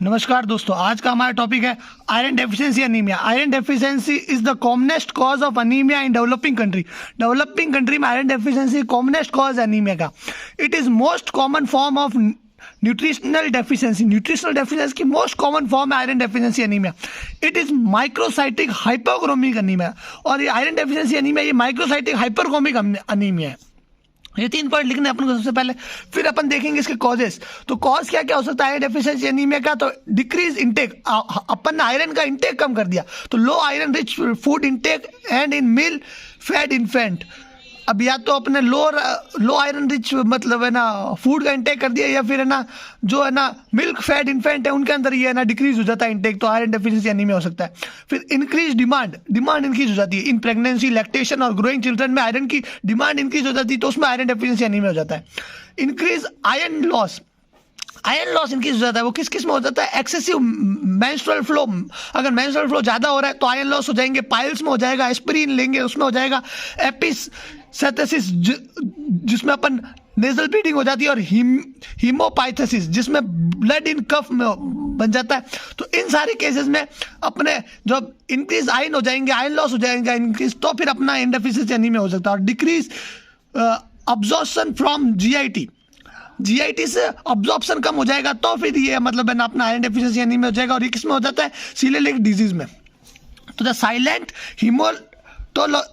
नमस्कार दोस्तों, आज का हमारा टॉपिक है iron deficiency anaemia. Iron deficiency is the commonest cause of anaemia in developing country. Developing country में आयरन डेफिशिएंसी कॉमनेस्ट कॉज है अनीमिया का। It is most common form of nutritional deficiency. Nutritional deficiency की most common form है iron deficiency anaemia. It is microcytic hypochromic anaemia. और ये iron deficiency anaemia ये microcytic hyperchromic anaemia है। ये 3 point लिखने अपन को सबसे पहले, फिर अपन देखेंगे इसके कॉजेस। तो कॉज क्या क्या हो सकता है डेफिशिएंसी एनीमिया का? तो डिक्रीज इंटेक, अपन ने आयरन का इंटेक कम कर दिया, तो low iron rich food intake and in milk fed infant. अब या तो अपने लो आयरन रिच मतलब है ना फूड का इंटेक कर दिया, या फिर है ना जो है ना मिल्क फैट इन्फेंट है उनके अंदर ये है ना डिक्रीज हो जाता है इंटेक, तो आयरन डेफिशिएंसी एनीमिया हो सकता है। फिर इंक्रीज डिमांड इंक्रीज हो जाती है इन प्रेगनेंसी, लैक्टेशन और ग्रोइंग चिल्ड्रन में आयरन की डिमांड इंक्रीज हो जाती है, तो उसमें आयरन डेफिशिएंसी एनीमिया हो जाता है। इंक्रीज आयरन लॉस इंक्रीज हो जाता है। वो किस किस में हो जाता है? एक्सेसिव मेंस्ट्रुअल फ्लो, अगर मेंस्ट्रुअल फ्लो ज़्यादा हो रहा है तो आयरन लॉस हो जाएंगे। पाइल्स में हो जाएगा, एस्पिरिन लेंगे उसमें हो जाएगा। एपिसेथेसिस जिसमें अपन नेजल ब्लीडिंग हो जाती है, और हीमोपाइथेसिस जिसमें ब्लड इन कफ में बन जाता है। तो इन सारे केसेस में अपने जब इंक्रीज आयरन हो जाएंगे, आयरन लॉस हो जाएगा इंक्रीज, तो फिर अपना आयरन डेफिशिएंसी एनीमिया हो सकता है। और डिक्रीज अब्जॉर्प्शन फ्रॉम जीआईटी से अब्जॉर्प्शन कम हो जाएगा, तो फिर ये मतलब है ना अपना आयरन डेफिशिएंसी एनीमिया हो जाएगा। और ये किसमें हो जाता है? सीलिएलिक डिजीज में। तो the silent haematological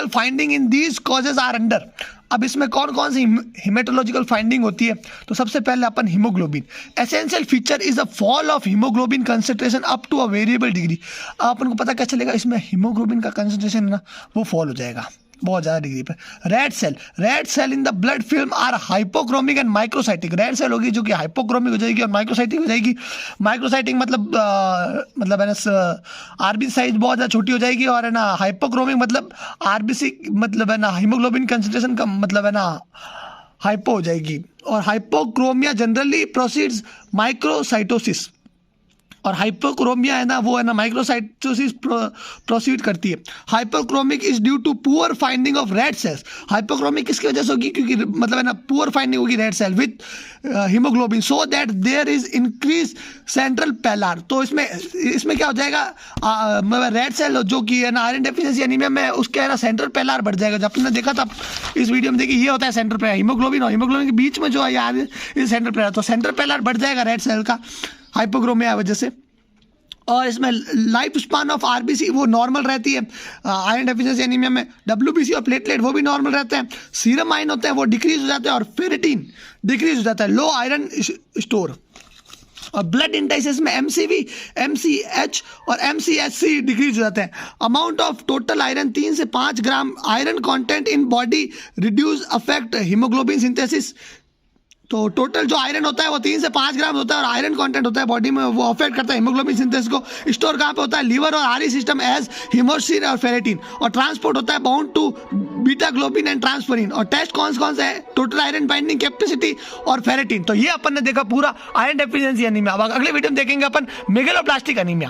finding in these causes are under. अब इसमें कौन कौन सी हिमेटोलॉजिकल फाइंडिंग होती है? तो सबसे पहले अपन haemoglobin. Essential feature is the fall of haemoglobin concentration up to a variable degree. अपन को पता क्या चलेगा? इसमें हीमोग्लोबिन का कंसंट्रेशन है ना वो फॉल हो जाएगा बहुत ज़्यादा डिग्री पर। Red cell in the blood film are hypochromic and microcytic. Red cell होगी जो कि हाइपोक्रोमिक हो जाएगी और माइक्रोसाइटिक हो जाएगी। माइक्रोसाइटिक मतलब है ना आरबीसी साइज बहुत ज़्यादा छोटी हो जाएगी, और है ना हाइपोक्रोमिक मतलब आरबीसी मतलब है ना हीमोग्लोबिन कंसंट्रेशन कम मतलब है ना हाइपो हो जाएगी। और हाइपोक्रोमिया जनरली प्रोसीड्स माइक्रोसाइटोसिस, और हाइपोक्रोमिया है ना वो है ना माइक्रोसाइटोसिस प्रोसीड करती है। Hypochromic is due to poor finding of red cells. Hypochromic किसकी वजह से होगी? क्योंकि मतलब है ना पुअर फाइंडिंग होगी red cell with haemoglobin, so that there is increase central pallor. तो इसमें क्या हो जाएगा? रेड सेल जो कि है ना आयरन डेफिशिएंसी एनीमिया में उसके है ना सेंट्रल पैलार बढ़ जाएगा। जब आपने देखा था इस वीडियो में, देखिए ये होता है सेंट्रल पैलार, हीमोग्लोबिन और हीमोग्लोबिन के बीच में जो है यार इस सेंट्रल पैलार, तो सेंट्रल पैलार बढ़ जाएगा रेड सेल का हाइपोक्रोमिया वजह से। और इसमें लाइफ स्पान ऑफ आरबीसी वो नॉर्मल रहती है आयरन डेफिशिएंसी एनीमिया में। डब्ल्यूबीसी और प्लेटलेट वो भी नॉर्मल रहते हैं। सीरम आयरन होते हैं वो डिक्रीज हो जाते हैं, और फेरेटिन डिक्रीज हो जाता है, लो आयरन स्टोर। और ब्लड इंडाइसेस में एमसीवी, एमसीएच और एमसीएचसी डिक्रीज हो जाते हैं। अमाउंट ऑफ टोटल आयरन 3 से 5 gram iron content in body reduce affect haemoglobin synthesis. तो टोटल जो आयरन होता है वो 3 से 5 ग्राम होता है, और आयरन कंटेंट होता है बॉडी में वो अफेक्ट करता है हीमोग्लोबिन सिंथेसिस को। स्टोर कहाँ पे होता है? लीवर और आरई सिस्टम एज हीमोसिन और फेरेटिन। और ट्रांसपोर्ट होता है bound to beta globin and transferrin. और टेस्ट कौन से है? टोटल आयरन बाइंडिंग कैपेसिटी और फेरेटिन। तो ये अपन ने देखा पूरा आयरन डेफिशिएंसी एनीमिया। अब अगले वीडियो में देखेंगे अपन मेगलोब्लास्टिक एनीमिया।